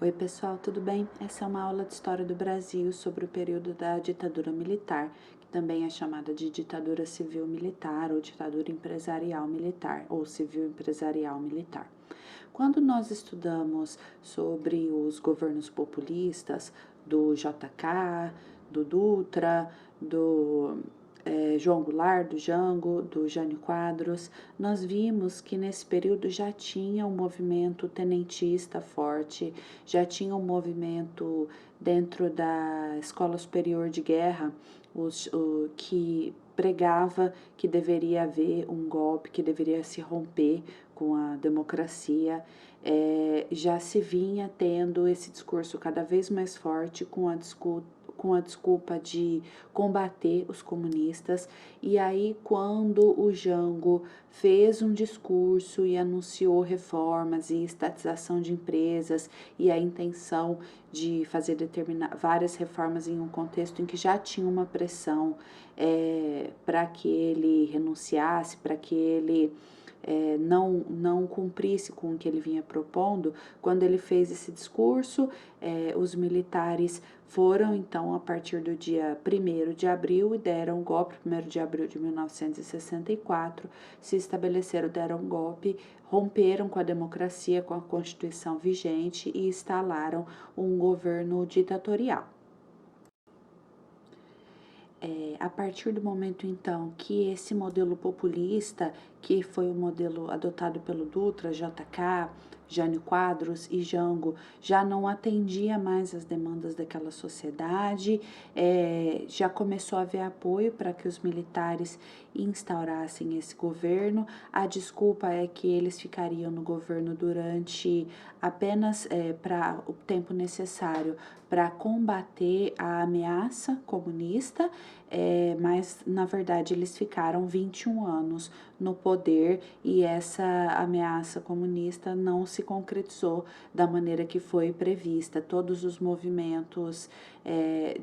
Oi pessoal, tudo bem? Essa é uma aula de História do Brasil sobre o período da ditadura militar, que também é chamada de ditadura civil-militar ou ditadura empresarial militar ou civil-empresarial militar. Quando nós estudamos sobre os governos populistas do JK, do Dutra, do João Goulart, do Jango, do Jânio Quadros, nós vimos que nesse período já tinha um movimento tenentista forte, já tinha um movimento dentro da Escola Superior de Guerra, que pregava que deveria haver um golpe, que deveria se romper com a democracia. Já se vinha tendo esse discurso cada vez mais forte com a desculpa de combater os comunistas. E aí, quando o Jango fez um discurso e anunciou reformas e estatização de empresas e a intenção de fazer várias reformas em um contexto em que já tinha uma pressão para que ele renunciasse, para que ele não cumprisse com o que ele vinha propondo. Quando ele fez esse discurso, os militares foram, então, a partir do dia 1º de abril e deram um golpe, 1º de abril de 1964, se estabeleceram, deram um golpe, romperam com a democracia, com a Constituição vigente e instalaram um governo ditatorial. A partir do momento, então, que esse modelo populista, que foi o modelo adotado pelo Dutra, JK, Jânio Quadros e Jango, já não atendia mais as demandas daquela sociedade, já começou a haver apoio para que os militares instaurassem esse governo. A desculpa é que eles ficariam no governo durante apenas para o tempo necessário para combater a ameaça comunista, mas na verdade eles ficaram 21 anos no poder e essa ameaça comunista não se concretizou da maneira que foi prevista. Todos os movimentos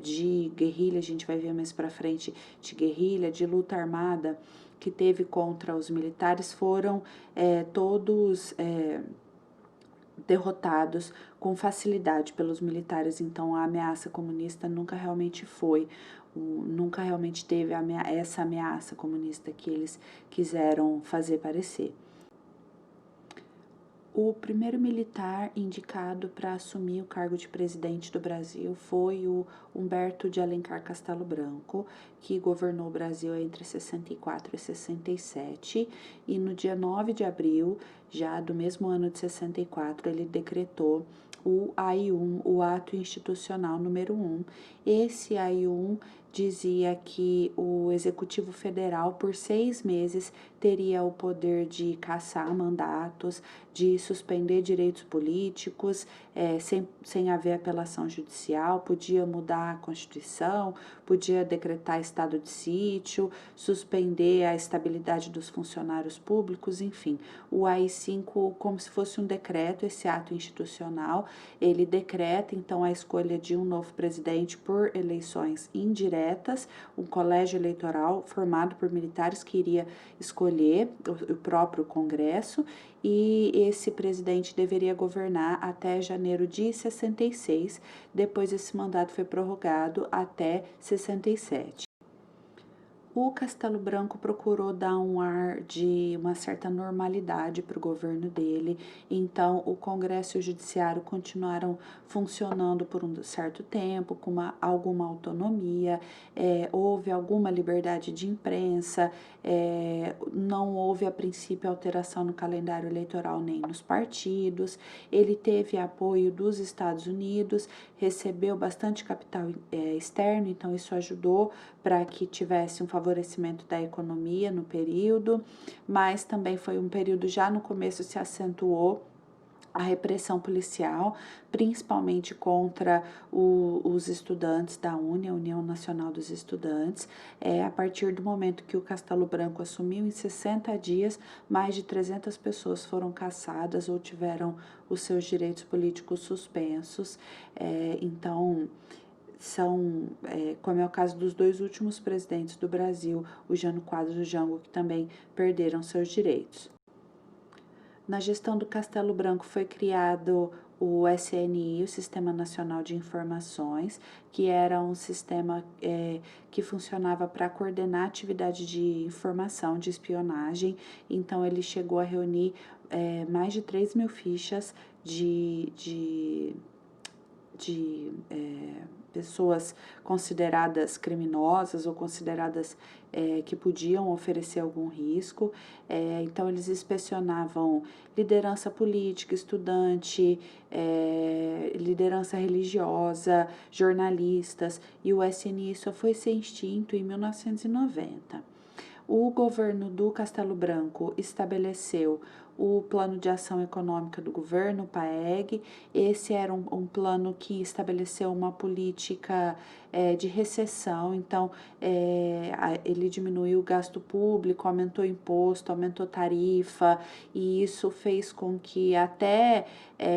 de guerrilha, a gente vai ver mais para frente, de guerrilha, de luta armada que teve contra os militares foram todos derrotados com facilidade pelos militares. Então a ameaça comunista nunca realmente nunca realmente teve essa ameaça comunista que eles quiseram fazer parecer. O primeiro militar indicado para assumir o cargo de presidente do Brasil foi o Humberto de Alencar Castelo Branco, que governou o Brasil entre 64 e 67, e no dia 9 de abril, já do mesmo ano de 64, ele decretou o AI-1, o Ato Institucional número 1. Esse AI-1 dizia que o Executivo Federal, por 6 meses, teria o poder de cassar mandatos, de suspender direitos políticos, sem haver apelação judicial, podia mudar a Constituição, podia decretar estado de sítio, suspender a estabilidade dos funcionários públicos, enfim. O AI-5, como se fosse um decreto, esse ato institucional, ele decreta, então, a escolha de um novo presidente por eleições indiretas, um colégio eleitoral formado por militares que iria escolher o próprio Congresso, e esse presidente deveria governar até janeiro de 66, depois esse mandato foi prorrogado até 67. O Castelo Branco procurou dar um ar de uma certa normalidade para o governo dele, então o Congresso e o Judiciário continuaram funcionando por um certo tempo, com alguma autonomia, houve alguma liberdade de imprensa, não houve a princípio alteração no calendário eleitoral nem nos partidos. Ele teve apoio dos Estados Unidos, recebeu bastante capital externo, então isso ajudou para que tivesse um favorecimento da economia no período, mas também foi um período, já no começo se acentuou a repressão policial, principalmente contra os estudantes da União Nacional dos Estudantes. A partir do momento que o Castelo Branco assumiu, em 60 dias, mais de 300 pessoas foram caçadas ou tiveram os seus direitos políticos suspensos. Então, como é o caso dos 2 últimos presidentes do Brasil, o Jânio Quadros e o Jango, que também perderam seus direitos. Na gestão do Castelo Branco foi criado o SNI, o Sistema Nacional de Informações, que era um sistema que funcionava para coordenar a atividade de informação, de espionagem. Então, ele chegou a reunir mais de 3.000 fichas de pessoas consideradas criminosas ou consideradas que podiam oferecer algum risco. Então, eles inspecionavam liderança política, estudante, liderança religiosa, jornalistas, e o SNI só foi ser extinto em 1990. O governo do Castelo Branco estabeleceu o Plano de Ação Econômica do Governo, o PAEG. Esse era um plano que estabeleceu uma política de recessão, então ele diminuiu o gasto público, aumentou imposto, aumentou tarifa, e isso fez com que até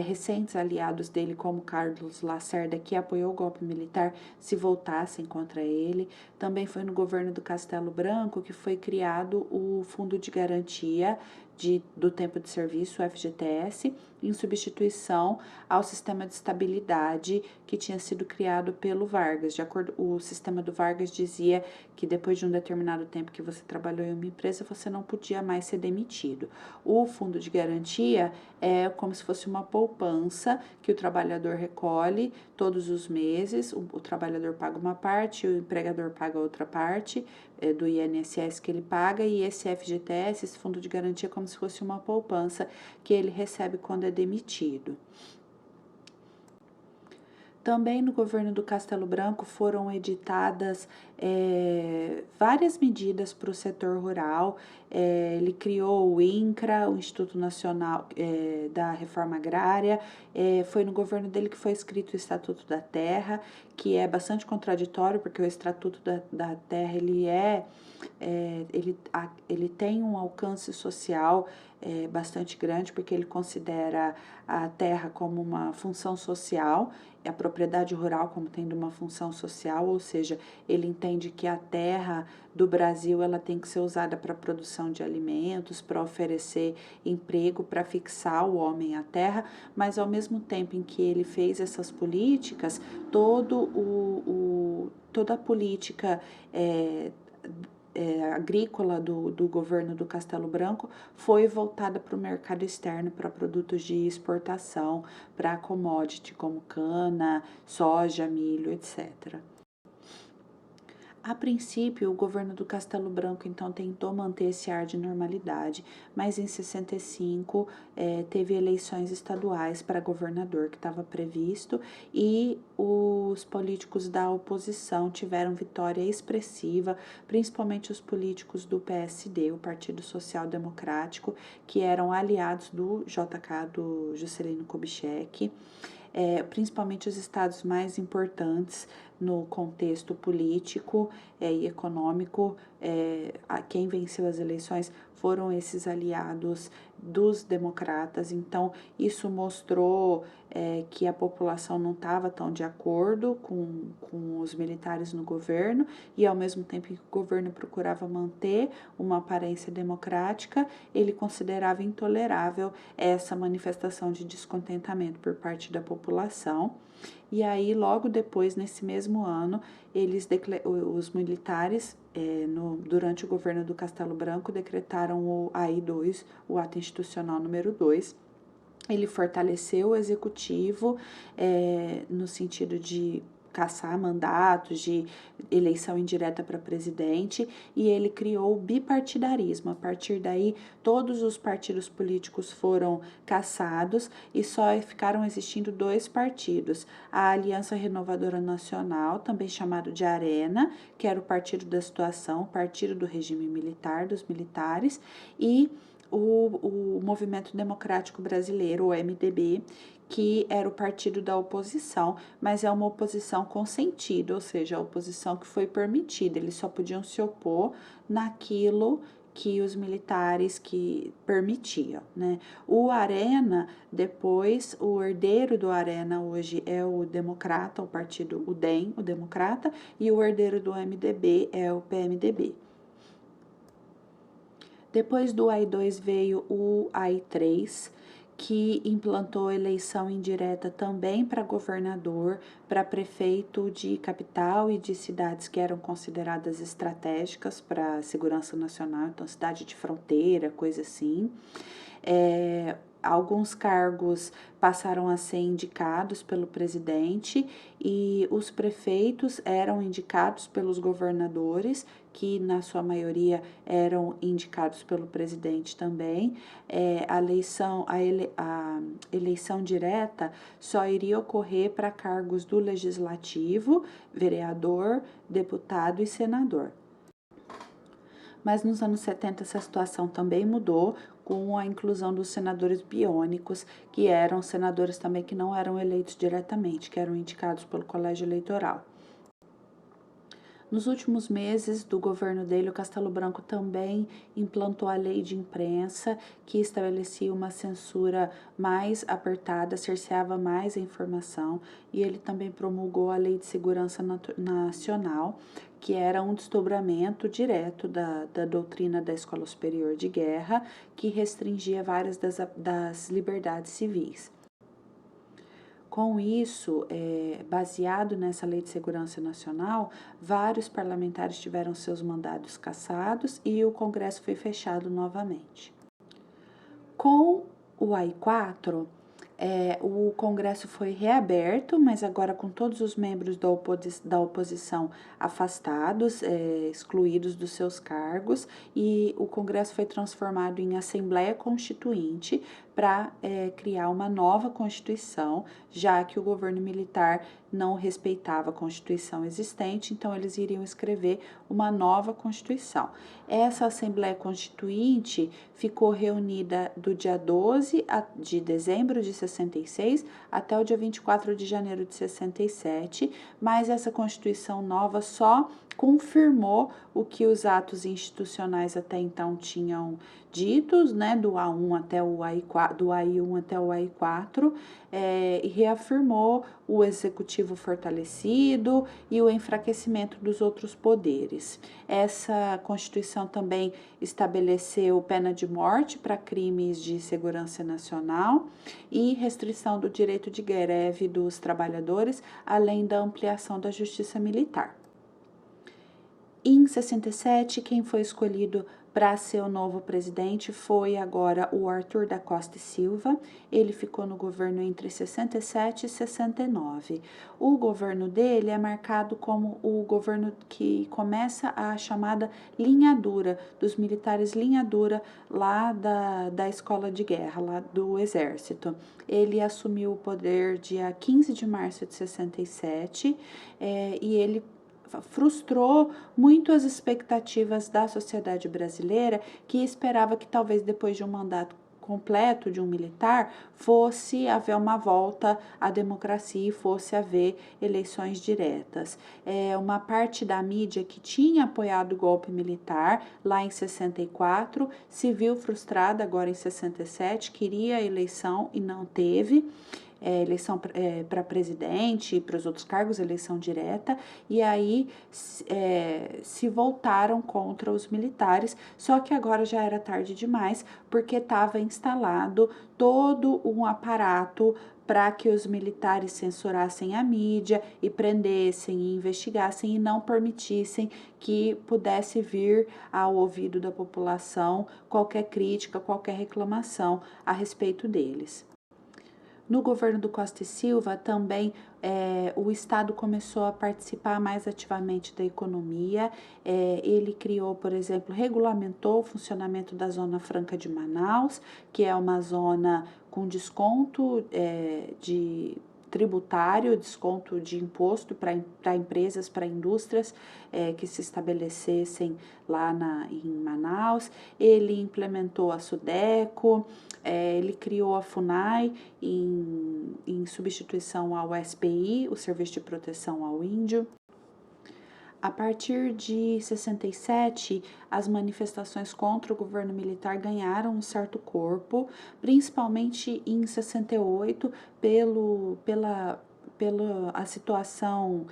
recentes aliados dele, como Carlos Lacerda, que apoiou o golpe militar, se voltassem contra ele. Também foi no governo do Castelo Branco que foi criado o Fundo de Garantia do Tempo de Serviço, o FGTS, em substituição ao sistema de estabilidade que tinha sido criado pelo Vargas. De acordo, o sistema do Vargas dizia que depois de um determinado tempo que você trabalhou em uma empresa, você não podia mais ser demitido. O fundo de garantia é como se fosse uma poupança que o trabalhador recolhe todos os meses, o trabalhador paga uma parte, o empregador paga outra parte do INSS que ele paga, e esse FGTS, esse fundo de garantia, é como se fosse uma poupança que ele recebe quando é demitido. Também no governo do Castelo Branco foram editadas várias medidas para o setor rural. Ele criou o INCRA, o Instituto Nacional da Reforma Agrária. Foi no governo dele que foi escrito o Estatuto da Terra, que é bastante contraditório, porque o Estatuto da Terra ele tem um alcance social bastante grande, porque ele considera a terra como uma função social, a propriedade rural como tendo uma função social, ou seja, ele entende que a terra do Brasil ela tem que ser usada para a produção de alimentos, para oferecer emprego, para fixar o homem à terra, mas ao mesmo tempo em que ele fez essas políticas, toda a política agrícola do governo do Castelo Branco foi voltada para o mercado externo, para produtos de exportação, para commodity como cana, soja, milho, etc. A princípio, o governo do Castelo Branco, então, tentou manter esse ar de normalidade, mas em 65 teve eleições estaduais para governador que estava previsto, e os políticos da oposição tiveram vitória expressiva, principalmente os políticos do PSD, o Partido Social Democrático, que eram aliados do JK, do Juscelino Kubitschek. Principalmente os estados mais importantes no contexto político e econômico. Quem venceu as eleições foram esses aliados dos democratas. Então, isso mostrou que a população não estava tão de acordo com os militares no governo, e ao mesmo tempo que o governo procurava manter uma aparência democrática, ele considerava intolerável essa manifestação de descontentamento por parte da população. E aí, logo depois, nesse mesmo ano, os militares, durante o governo do Castelo Branco, decretaram o AI-2, o Ato Institucional número 2. Ele fortaleceu o executivo no sentido de caçar mandatos, de eleição indireta para presidente, e ele criou o bipartidarismo. A partir daí, todos os partidos políticos foram cassados e só ficaram existindo 2 partidos: a Aliança Renovadora Nacional, também chamado de Arena, que era o partido da situação, o partido do regime militar, dos militares, e o Movimento Democrático Brasileiro, o MDB, que era o partido da oposição, mas é uma oposição consentida, ou seja, a oposição que foi permitida. Eles só podiam se opor naquilo que os militares que permitiam, né? O Arena, depois, o herdeiro do Arena hoje é o Democrata, o partido, o DEM, o Democrata, e o herdeiro do MDB é o PMDB. Depois do AI-2 veio o AI-3, que implantou eleição indireta também para governador, para prefeito de capital e de cidades que eram consideradas estratégicas para a segurança nacional, então cidade de fronteira, coisa assim. Alguns cargos passaram a ser indicados pelo presidente e os prefeitos eram indicados pelos governadores, que na sua maioria eram indicados pelo presidente também. A eleição direta só iria ocorrer para cargos do legislativo, vereador, deputado e senador. Mas nos anos 70 essa situação também mudou com a inclusão dos senadores biônicos, que eram senadores também que não eram eleitos diretamente, que eram indicados pelo colégio eleitoral. Nos últimos meses do governo dele, o Castelo Branco também implantou a lei de imprensa, que estabelecia uma censura mais apertada, cerceava mais a informação, e ele também promulgou a Lei de Segurança Nacional, que era um desdobramento direto da doutrina da Escola Superior de Guerra, que restringia várias das liberdades civis. Com isso, baseado nessa Lei de Segurança Nacional, vários parlamentares tiveram seus mandados cassados e o Congresso foi fechado novamente. Com o AI-4, o Congresso foi reaberto, mas agora com todos os membros da oposição afastados, excluídos dos seus cargos, e o Congresso foi transformado em Assembleia Constituinte para criar uma nova Constituição, já que o governo militar não respeitava a Constituição existente, então eles iriam escrever uma nova Constituição. Essa Assembleia Constituinte ficou reunida do dia 12 de dezembro de 66 até o dia 24 de janeiro de 67, mas essa Constituição nova só confirmou o que os atos institucionais até então tinham ditos, né, do A1 até o AI4, do AI1 até o AI4, e reafirmou o executivo fortalecido e o enfraquecimento dos outros poderes. Essa Constituição também estabeleceu pena de morte para crimes de segurança nacional e restrição do direito de greve dos trabalhadores, além da ampliação da justiça militar. Em 67, quem foi escolhido para ser o novo presidente foi agora o Arthur da Costa e Silva. Ele ficou no governo entre 67 e 69. O governo dele é marcado como o governo que começa a chamada linha dura, dos militares linha dura lá da escola de guerra, lá do exército. Ele assumiu o poder dia 15 de março de 67 e ele frustrou muito as expectativas da sociedade brasileira, que esperava que talvez depois de um mandato completo de um militar fosse haver uma volta à democracia e fosse haver eleições diretas. Uma parte da mídia que tinha apoiado o golpe militar lá em 64 se viu frustrada agora em 67, queria a eleição e não teve. Eleição para presidente e para os outros cargos, eleição direta, e aí se voltaram contra os militares, só que agora já era tarde demais, porque estava instalado todo um aparato para que os militares censurassem a mídia e prendessem e investigassem e não permitissem que pudesse vir ao ouvido da população qualquer crítica, qualquer reclamação a respeito deles. No governo do Costa e Silva, também o Estado começou a participar mais ativamente da economia. Ele criou, por exemplo, regulamentou o funcionamento da Zona Franca de Manaus, que é uma zona com desconto tributário, desconto de imposto para empresas, para indústrias que se estabelecessem lá em Manaus. Ele implementou a SUDECO, ele criou a FUNAI em substituição ao SPI, o Serviço de Proteção ao Índio. A partir de 67, as manifestações contra o governo militar ganharam um certo corpo, principalmente em 68, pela a situação,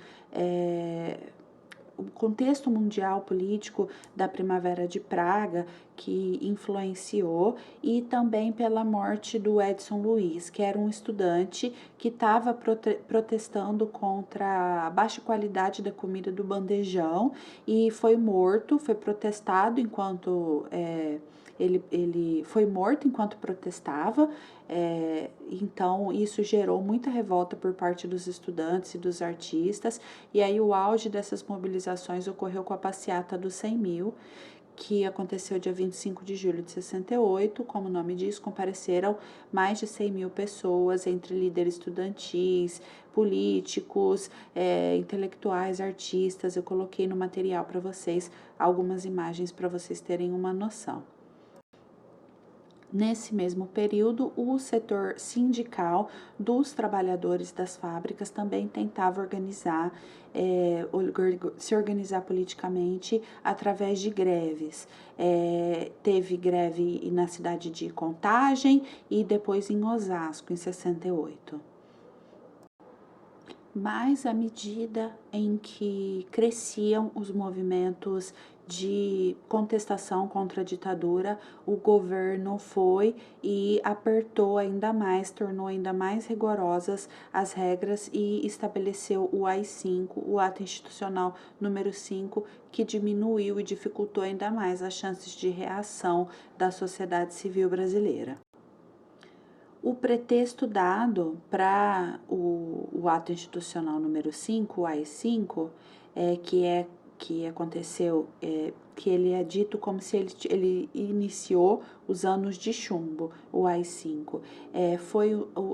o contexto mundial político da Primavera de Praga, que influenciou, e também pela morte do Edson Luiz, que era um estudante que estava protestando contra a baixa qualidade da comida do bandejão e foi morto, foi protestado enquanto ele foi morto enquanto protestava. Então isso gerou muita revolta por parte dos estudantes e dos artistas, e aí o auge dessas mobilizações ocorreu com a passeata dos 100 mil, que aconteceu dia 25 de julho de 68, como o nome diz, compareceram mais de 100 mil pessoas, entre líderes estudantis, políticos, intelectuais, artistas. Eu coloquei no material para vocês algumas imagens para vocês terem uma noção. Nesse mesmo período, o setor sindical dos trabalhadores das fábricas também tentava se organizar politicamente através de greves. Teve greve na cidade de Contagem e depois em Osasco, em 68. Mas à medida em que cresciam os movimentos de contestação contra a ditadura, o governo foi e apertou ainda mais, tornou ainda mais rigorosas as regras e estabeleceu o AI-5, o Ato Institucional número 5, que diminuiu e dificultou ainda mais as chances de reação da sociedade civil brasileira. O pretexto dado para o ato institucional número 5, o AI-5, que aconteceu, que ele é dito como se ele iniciou os anos de chumbo, o AI-5.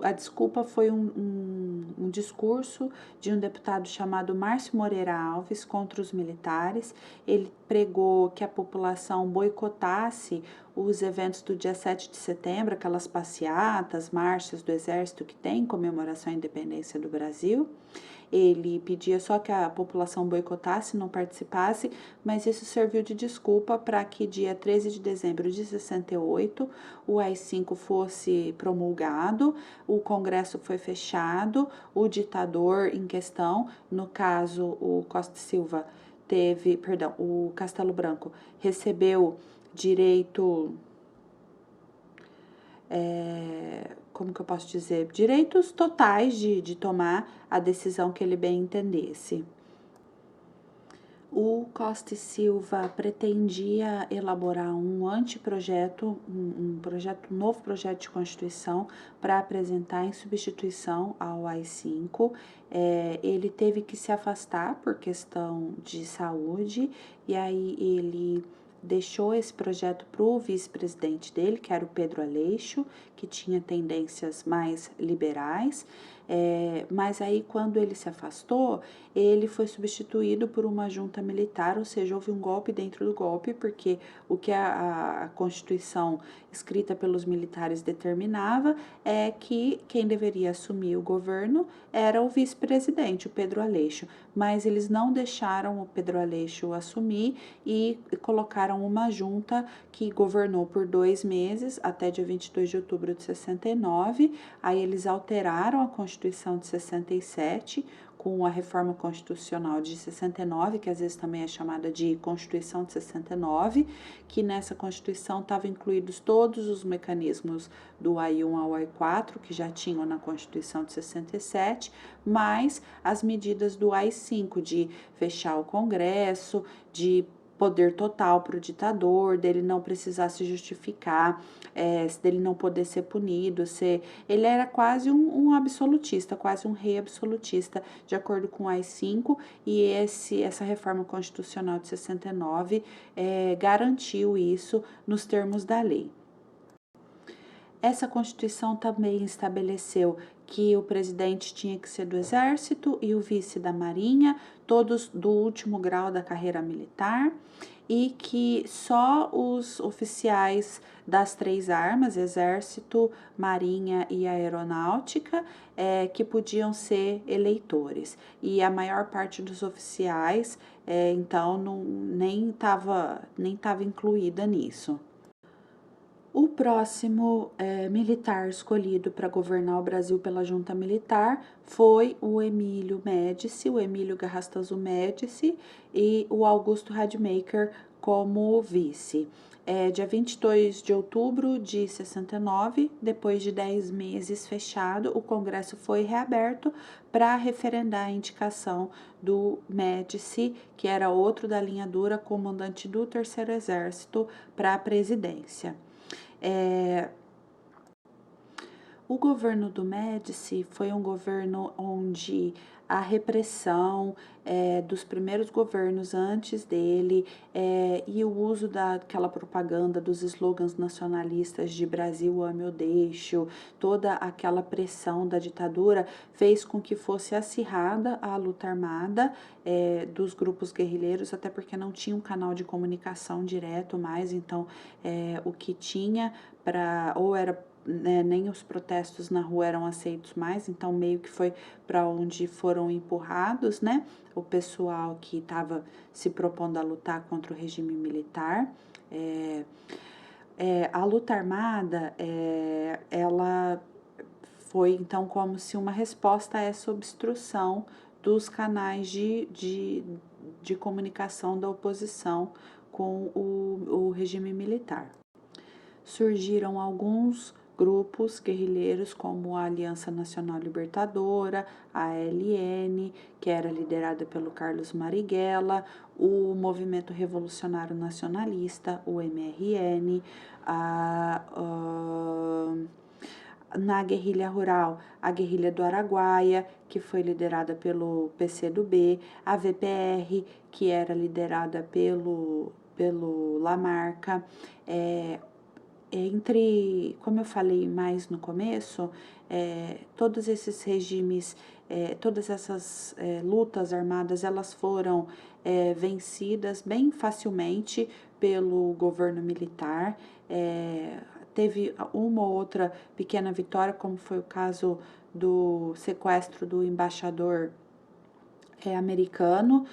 A desculpa foi um discurso de um deputado chamado Márcio Moreira Alves contra os militares. Ele pregou que a população boicotasse os eventos do dia 7 de setembro, aquelas passeatas, marchas do Exército que tem comemoração à independência do Brasil. Ele pedia só que a população boicotasse, não participasse, mas isso serviu de desculpa para que dia 13 de dezembro de 68 o AI-5 fosse promulgado, o Congresso foi fechado, o ditador em questão, no caso o Costa e Silva, o Castelo Branco recebeu direito, como que eu posso dizer, direitos totais de tomar a decisão que ele bem entendesse. O Costa e Silva pretendia elaborar um anteprojeto, um novo projeto de Constituição para apresentar em substituição ao AI-5. Ele teve que se afastar por questão de saúde, e aí ele deixou esse projeto para o vice-presidente dele, que era o Pedro Aleixo, que tinha tendências mais liberais. Mas aí, quando ele se afastou, ele foi substituído por uma junta militar, ou seja, houve um golpe dentro do golpe, porque o que a Constituição escrita pelos militares determinava é que quem deveria assumir o governo era o vice-presidente, o Pedro Aleixo, mas eles não deixaram o Pedro Aleixo assumir e colocaram uma junta que governou por 2 meses, até dia 22 de outubro de 69, aí eles alteraram a Constituição de 67, com a reforma constitucional de 69, que às vezes também é chamada de Constituição de 69, que nessa Constituição estavam incluídos todos os mecanismos do AI-1 ao AI-4, que já tinham na Constituição de 67, mais as medidas do AI-5, de fechar o Congresso, de poder total para o ditador, dele não precisar se justificar, dele não poder ser punido, ele era quase um absolutista, quase um rei absolutista, de acordo com o AI-5, e essa reforma constitucional de 69 garantiu isso nos termos da lei. Essa Constituição também estabeleceu que o presidente tinha que ser do Exército e o vice da Marinha, todos do último grau da carreira militar, e que só os oficiais das 3 armas, Exército, Marinha e Aeronáutica, que podiam ser eleitores. E a maior parte dos oficiais, então, nem estava incluída nisso. O próximo militar escolhido para governar o Brasil pela junta militar foi o Emílio Médici, o Emílio Garrastazu Médici, e o Augusto Rademacher como vice. Dia 22 de outubro de 69, depois de 10 meses fechado, o Congresso foi reaberto para referendar a indicação do Médici, que era outro da linha dura, comandante do Terceiro Exército, para a presidência. O governo do Médici foi um governo onde a repressão dos primeiros governos antes dele e o uso daquela propaganda dos slogans nacionalistas de Brasil ame ou deixo, toda aquela pressão da ditadura fez com que fosse acirrada a luta armada dos grupos guerrilheiros, até porque não tinha um canal de comunicação direto mais, então o que tinha ou era nem os protestos na rua eram aceitos mais, então meio que foi para onde foram empurrados, né? O pessoal que estava se propondo a lutar contra o regime militar. A luta armada, ela foi então como se uma resposta a essa obstrução dos canais de comunicação da oposição com o regime militar. Surgiram alguns grupos guerrilheiros como a Aliança Nacional Libertadora, a ALN, que era liderada pelo Carlos Marighella, o Movimento Revolucionário Nacionalista, o MRN, na guerrilha rural, a guerrilha do Araguaia, que foi liderada pelo PCdoB, a VPR, que era liderada pelo Lamarca, como eu falei mais no começo, todos esses regimes, todas essas lutas armadas, elas foram vencidas bem facilmente pelo governo militar. Teve uma ou outra pequena vitória, como foi o caso do sequestro do embaixador americano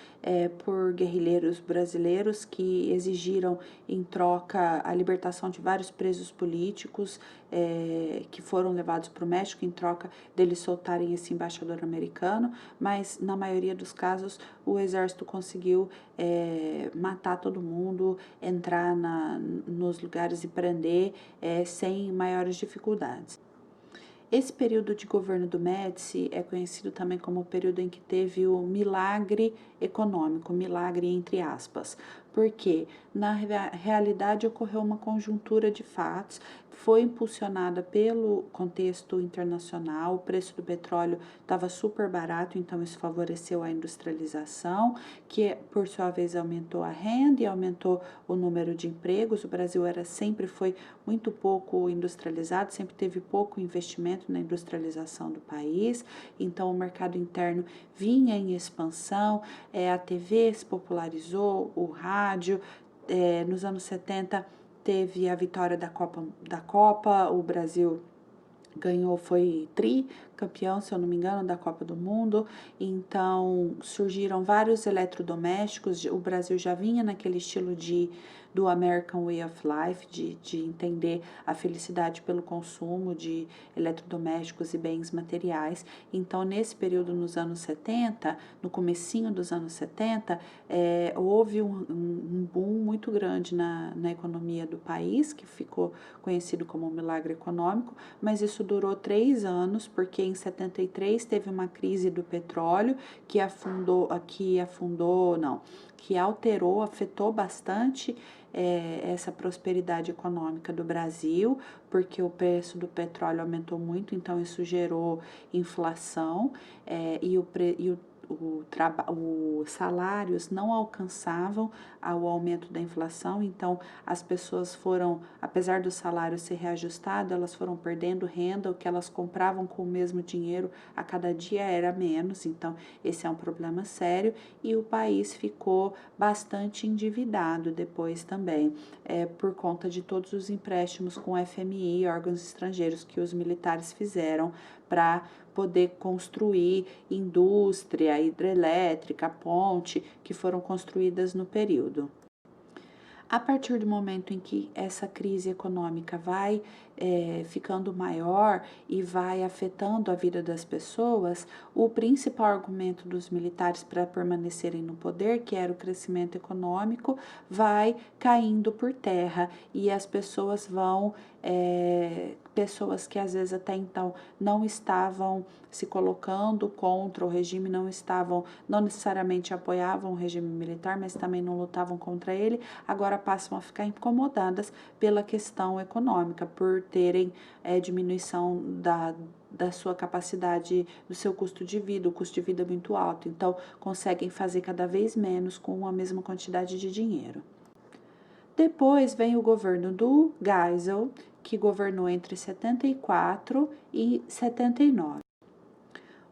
por guerrilheiros brasileiros que exigiram em troca a libertação de vários presos políticos que foram levados para o México em troca deles soltarem esse embaixador americano, mas na maioria dos casos o exército conseguiu matar todo mundo, entrar nos lugares e prender sem maiores dificuldades. Esse período de governo do Médici é conhecido também como o período em que teve o milagre econômico, milagre entre aspas, porque na realidade ocorreu uma conjuntura de fatos, foi impulsionada pelo contexto internacional, o preço do petróleo estava super barato, então isso favoreceu a industrialização, que por sua vez aumentou a renda e aumentou o número de empregos. O Brasil sempre foi muito pouco industrializado, sempre teve pouco investimento na industrialização do país, então o mercado interno vinha em expansão, a TV se popularizou, o rádio, nos anos 70 teve a vitória da Copa, o Brasil ganhou, foi tricampeão, se eu não me engano, da Copa do Mundo, então surgiram vários eletrodomésticos, o Brasil já vinha naquele estilo do American Way of Life, de entender a felicidade pelo consumo de eletrodomésticos e bens materiais, então nesse período nos anos 70, no comecinho dos anos 70, houve um boom muito grande na economia do país, que ficou conhecido como milagre econômico, mas isso durou 3 anos, porque em 73 teve uma crise do petróleo que alterou, afetou bastante essa prosperidade econômica do Brasil, porque o preço do petróleo aumentou muito, então isso gerou inflação os salários não alcançavam ao aumento da inflação, então as pessoas foram, apesar do salário ser reajustado, elas foram perdendo renda, o que elas compravam com o mesmo dinheiro a cada dia era menos, então esse é um problema sério e o país ficou bastante endividado depois também, por conta de todos os empréstimos com o FMI e órgãos estrangeiros que os militares fizeram para poder construir indústria, hidrelétrica, ponte, que foram construídas no período. A partir do momento em que essa crise econômica vai ficando maior e vai afetando a vida das pessoas, o principal argumento dos militares para permanecerem no poder, que era o crescimento econômico, vai caindo por terra e as pessoas vão, pessoas que às vezes até então não estavam se colocando contra o regime, não necessariamente apoiavam o regime militar, mas também não lutavam contra ele, agora passam a ficar incomodadas pela questão econômica, por terem diminuição da sua capacidade, do seu custo de vida, o custo de vida é muito alto, então conseguem fazer cada vez menos com a mesma quantidade de dinheiro. Depois vem o governo do Geisel, que governou entre 74 e 79.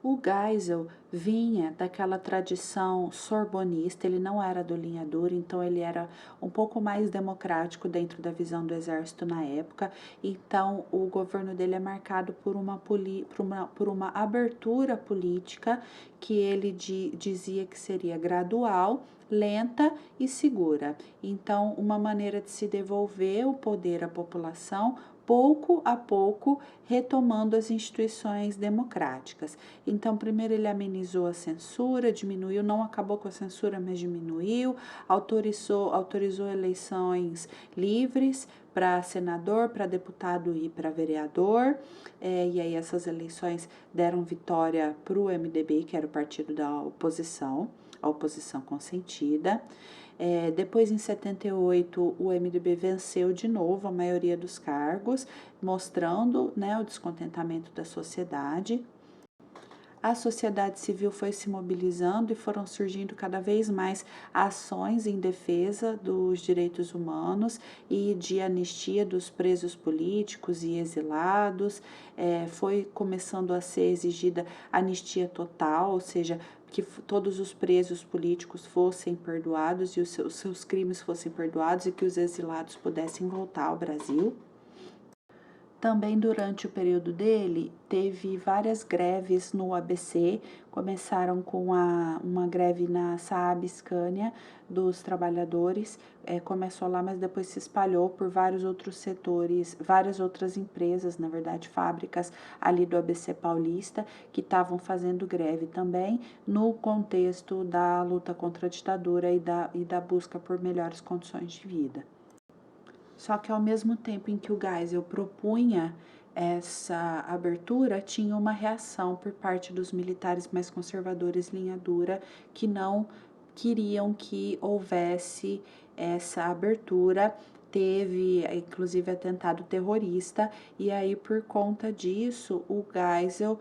O Geisel vinha daquela tradição sorbonista, ele não era do linha dura, então ele era um pouco mais democrático dentro da visão do exército na época, então o governo dele é marcado por uma abertura política que ele dizia que seria gradual, lenta e segura. Então, uma maneira de se devolver o poder à população pouco a pouco, retomando as instituições democráticas. Então, primeiro ele amenizou a censura, diminuiu, não acabou com a censura, mas diminuiu, autorizou eleições livres para senador, para deputado e para vereador, e aí essas eleições deram vitória para o MDB, que era o partido da oposição, a oposição consentida. Depois, em 78, o MDB venceu de novo a maioria dos cargos, mostrando, né, o descontentamento da sociedade. A sociedade civil foi se mobilizando e foram surgindo cada vez mais ações em defesa dos direitos humanos e de anistia dos presos políticos e exilados. Foi começando a ser exigida anistia total, ou seja, que todos os presos políticos fossem perdoados e os seus crimes fossem perdoados e que os exilados pudessem voltar ao Brasil. Também durante o período dele, teve várias greves no ABC, começaram com uma greve na Saab Scania dos trabalhadores, começou lá, mas depois se espalhou por vários outros setores, várias outras empresas, na verdade fábricas ali do ABC Paulista, que estavam fazendo greve também, no contexto da luta contra a ditadura e da busca por melhores condições de vida. Só que ao mesmo tempo em que o Geisel propunha essa abertura, tinha uma reação por parte dos militares mais conservadores linha dura que não queriam que houvesse essa abertura. Teve, inclusive, atentado terrorista, e aí, por conta disso, o Geisel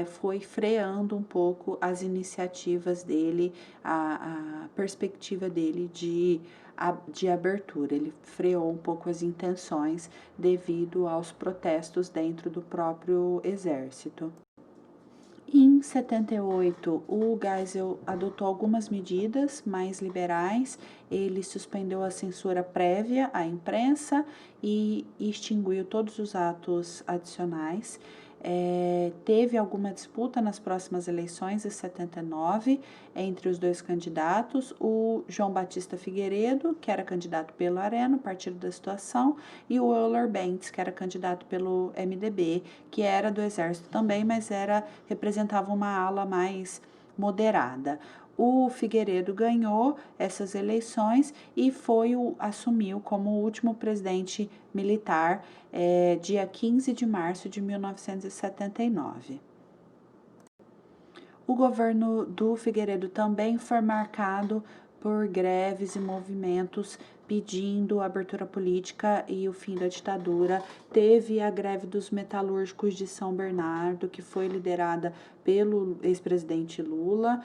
foi freando um pouco as iniciativas dele, a perspectiva dele de abertura. Ele freou um pouco as intenções devido aos protestos dentro do próprio exército. Em 78, o Geisel adotou algumas medidas mais liberais, ele suspendeu a censura prévia à imprensa e extinguiu todos os atos adicionais. Teve alguma disputa nas próximas eleições de 79 entre os dois candidatos, o João Batista Figueiredo, que era candidato pelo Arena, Partido da Situação, e o Euler Bentes, que era candidato pelo MDB, que era do Exército também, mas representava uma ala mais moderada. O Figueiredo ganhou essas eleições e assumiu como o último presidente militar dia 15 de março de 1979. O governo do Figueiredo também foi marcado por greves e movimentos pedindo a abertura política e o fim da ditadura. Teve a greve dos metalúrgicos de São Bernardo, que foi liderada pelo ex-presidente Lula.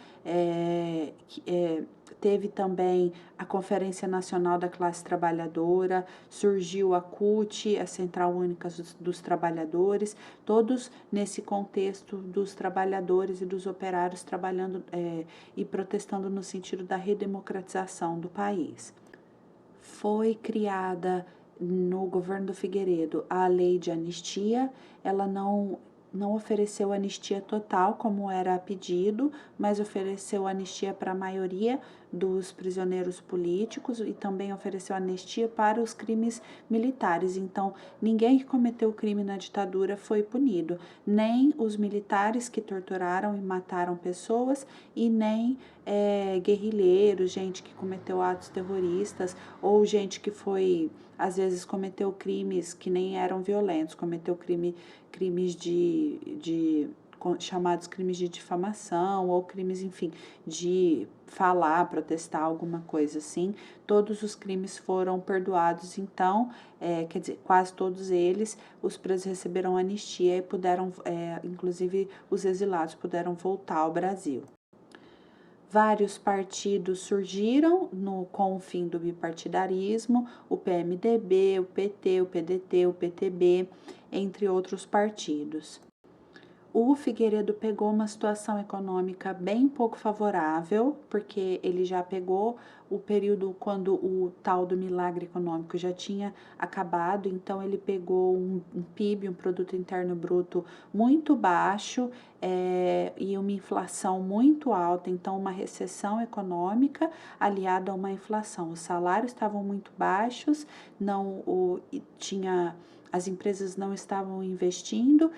Teve também a Conferência Nacional da Classe Trabalhadora, surgiu a CUT, a Central Única dos Trabalhadores, todos nesse contexto dos trabalhadores e dos operários trabalhando e protestando no sentido da redemocratização do país. Foi criada no governo do Figueiredo a lei de anistia, ela não não ofereceu anistia total, como era pedido, mas ofereceu anistia para a maioria dos prisioneiros políticos e também ofereceu anistia para os crimes militares. Então, ninguém que cometeu crime na ditadura foi punido, nem os militares que torturaram e mataram pessoas e nem guerrilheiros, gente que cometeu atos terroristas ou gente que foi, às vezes, cometeu crimes que nem eram violentos, cometeu crimes chamados crimes de difamação ou crimes, enfim, de falar, protestar, alguma coisa assim. Todos os crimes foram perdoados, então, quer dizer, quase todos eles, os presos receberam anistia e puderam, inclusive os exilados puderam voltar ao Brasil. Vários partidos surgiram com o fim do bipartidarismo, o PMDB, o PT, o PDT, o PTB, entre outros partidos. O Figueiredo pegou uma situação econômica bem pouco favorável, porque ele já pegou o período quando o tal do milagre econômico já tinha acabado, então ele pegou um PIB, um produto interno bruto muito baixo, e uma inflação muito alta, então uma recessão econômica aliada a uma inflação. Os salários estavam muito baixos, as empresas não estavam investindo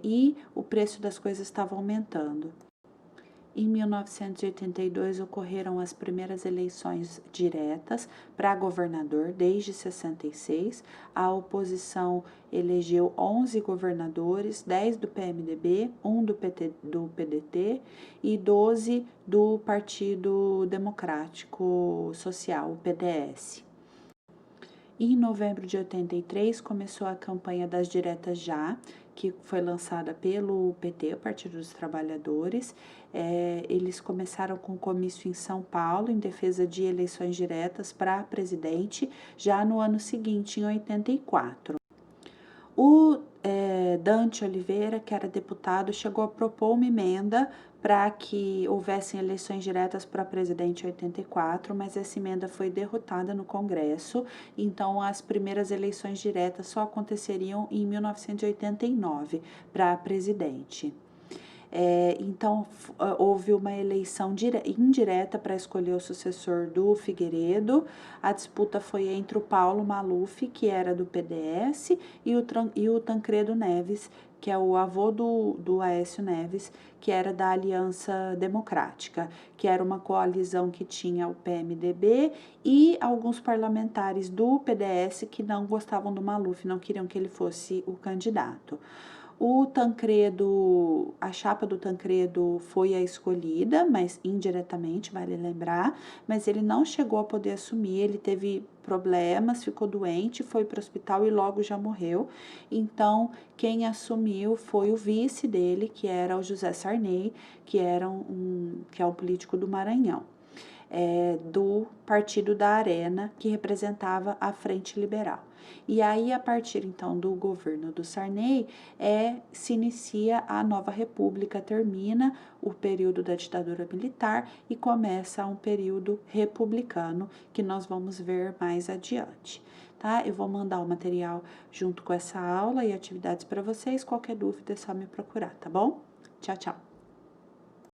e o preço das coisas estava aumentando. Em 1982 ocorreram as primeiras eleições diretas para governador desde 66. A oposição elegeu 11 governadores, 10 do PMDB, 1 do PDT e 12 do Partido Democrático Social, o PDS. Em novembro de 83, começou a campanha das diretas já, que foi lançada pelo PT, o Partido dos Trabalhadores. Eles começaram com um comício em São Paulo, em defesa de eleições diretas para presidente, já no ano seguinte, em 84. O Dante Oliveira, que era deputado, chegou a propor uma emenda para que houvessem eleições diretas para presidente em 84, mas essa emenda foi derrotada no Congresso, então as primeiras eleições diretas só aconteceriam em 1989 para presidente. Então, houve uma eleição indireta para escolher o sucessor do Figueiredo. A disputa foi entre o Paulo Maluf, que era do PDS, e o Tancredo Neves, que é o avô do Aécio Neves, que era da Aliança Democrática, que era uma coalizão que tinha o PMDB e alguns parlamentares do PDS que não gostavam do Maluf, não queriam que ele fosse o candidato. O Tancredo, a chapa do Tancredo foi a escolhida, mas indiretamente, vale lembrar, mas ele não chegou a poder assumir, ele teve problemas, ficou doente, foi para o hospital e logo já morreu. Então, quem assumiu foi o vice dele, que era o José Sarney, que é um político do Maranhão. Do Partido da Arena, que representava a Frente Liberal. E aí, a partir, então, do governo do Sarney, se inicia a nova república, termina o período da ditadura militar e começa um período republicano, que nós vamos ver mais adiante. Tá? Eu vou mandar o material junto com essa aula e atividades para vocês. Qualquer dúvida é só me procurar, tá bom? Tchau, tchau!